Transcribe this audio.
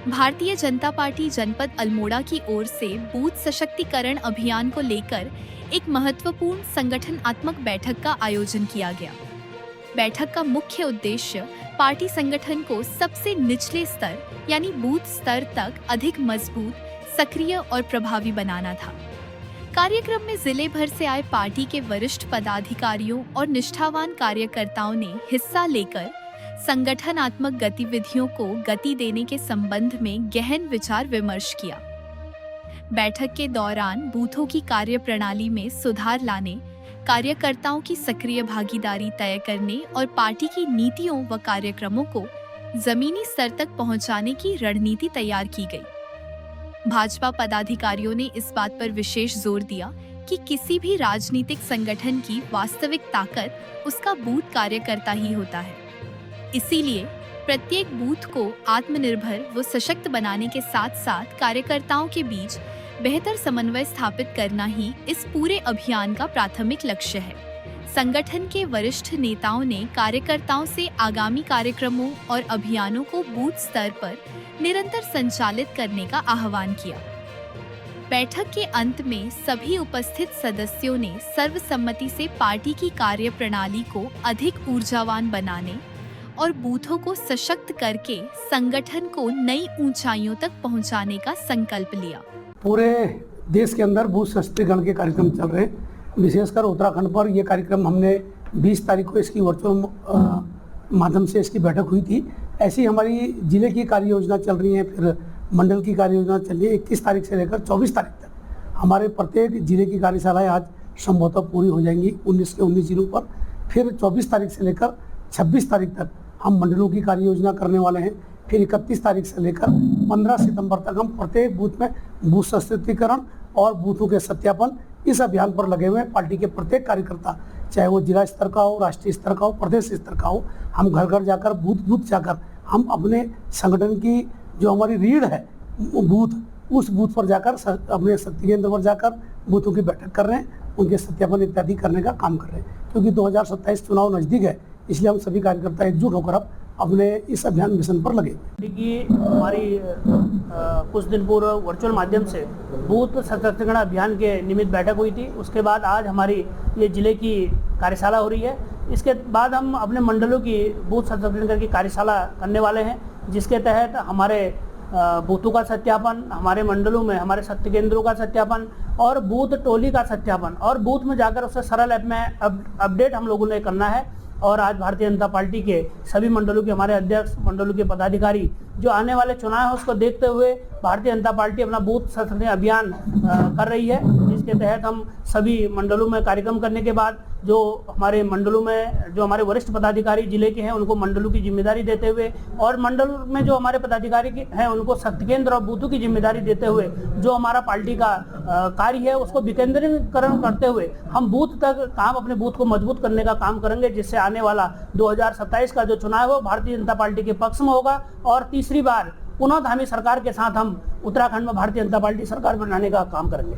Bharatiya Janata party जनपद अल्मोड़ा की ओर से बूथ सशक्तिकरण अभियान को लेकर एक महत्वपूर्ण संगठनात्मक बैठक का आयोजन किया गया। बैठक का मुख्य उद्देश्य पार्टी संगठन को सबसे निचले स्तर यानी बूथ स्तर तक अधिक मजबूत, सक्रिय और प्रभावी बनाना था। कार्यक्रम में जिले भर से आए पार्टी के वरिष्ठ पदाधिकारियों और निष्ठावान कार्यकर्ताओं ने हिस्सा लेकर संगठनात्मक गतिविधियों को गति देने के संबंध में गहन विचार विमर्श किया। बैठक के दौरान बूथों की कार्यप्रणाली में सुधार लाने, कार्यकर्ताओं की सक्रिय भागीदारी तय करने और पार्टी की नीतियों व कार्यक्रमों को जमीनी स्तर तक पहुंचाने की रणनीति तैयार की गई। भाजपा पदाधिकारियों ने इस बात पर विशेष जोर दिया कि किसी भी राजनीतिक संगठन की वास्तविक ताकत उसका बूथ कार्यकर्ता ही होता है। इसीलिए प्रत्येक बूथ को आत्मनिर्भर व सशक्त बनाने के साथ साथ कार्यकर्ताओं के बीच बेहतर समन्वय स्थापित करना ही इस पूरे अभियान का प्राथमिक लक्ष्य है। संगठन के वरिष्ठ नेताओं ने कार्यकर्ताओं से आगामी कार्यक्रमों और अभियानों को बूथ स्तर पर निरंतर संचालित करने का आह्वान किया। बैठक के अंत में सभी उपस्थित सदस्यों ने सर्वसम्मति से पार्टी की कार्यप्रणाली को अधिक ऊर्जावान बनाने और बूथों को सशक्त करके संगठन को नई ऊंचाइयों तक पहुंचाने का संकल्प लिया। पूरे देश के अंदर बूथ सशक्तिकरण के कार्यक्रम चल रहे हैं। विशेषकर उत्तराखंड पर यह कार्यक्रम हमने 20 तारीख को इसकी वर्चुअल माध्यम से इसकी बैठक हुई थी। ऐसी हमारी जिले की कार्य योजना चल रही है, फिर मंडल की कार्य योजना चल रही है। 21 तारीख से लेकर 24 तारीख तक हमारे प्रत्येक जिले की कार्यशालाएं आज संभवतः पूरी हो जाएंगी 19 के 19 जिलों पर। फिर 24 तारीख से लेकर 26 तारीख तक हम मंडलों की कार्य योजना करने वाले हैं। फिर 31 तारीख से लेकर 15 सितंबर तक हम प्रत्येक बूथ में बूथ सशक्तिकरण और बूथों के सत्यापन इस अभियान पर लगे हुए हैं। पार्टी के प्रत्येक कार्यकर्ता, चाहे वो जिला स्तर का हो, राष्ट्रीय स्तर का हो, प्रदेश स्तर का हो, हम घर घर जाकर बूथ जाकर हम अपने संगठन की जो हमारी रीढ़ है उस बूथ पर जाकर अपने शक्ति केंद्र पर जाकर बूथों की बैठक कर रहे हैं, उनके सत्यापन इत्यादि करने का काम कर रहे हैं। क्योंकि 2027 चुनाव नज़दीक है, इसलिए हम सभी कार्यकर्ता एकजुट होकर अब अपने इस अभियान मिशन पर लगे। देखिए, हमारी कुछ दिन पूर्व वर्चुअल माध्यम से बूथ सशक्तिकरण अभियान के निमित्त बैठक हुई थी। उसके बाद आज हमारी ये जिले की कार्यशाला हो रही है। इसके बाद हम अपने मंडलों की बूथ सशक्तिकरण की कार्यशाला करने वाले हैं, जिसके तहत हमारे बूथों का सत्यापन, हमारे मंडलों में हमारे शक्ति केंद्रों का सत्यापन और बूथ टोली का सत्यापन और बूथ में जाकर उससे सरल ऐप में अपडेट हम लोगों ने करना है। और आज भारतीय जनता पार्टी के सभी मंडलों के हमारे अध्यक्ष, मंडलों के पदाधिकारी जो आने वाले चुनाव है उसको देखते हुए भारतीय जनता पार्टी अपना बूथ सशक्तिकरण अभियान कर रही है, जिसके तहत हम सभी मंडलों में कार्यक्रम करने के बाद जो हमारे मंडलों में जो हमारे वरिष्ठ पदाधिकारी जिले के हैं उनको मंडलों की जिम्मेदारी देते हुए और मंडल में जो हमारे पदाधिकारी हैं उनको शक्ति केंद्र और बूथों की जिम्मेदारी देते हुए जो हमारा पार्टी का कार्य है उसको विकेंद्रीकरण करते हुए हम बूथ तक काम, अपने बूथ को मजबूत करने का काम करेंगे, जिससे आने वाला 2027 का जो चुनाव है भारतीय जनता पार्टी के पक्ष में होगा और तीसरी बार पुनः धामी सरकार के साथ हम उत्तराखंड में भारतीय जनता पार्टी सरकार बनाने का काम करेंगे।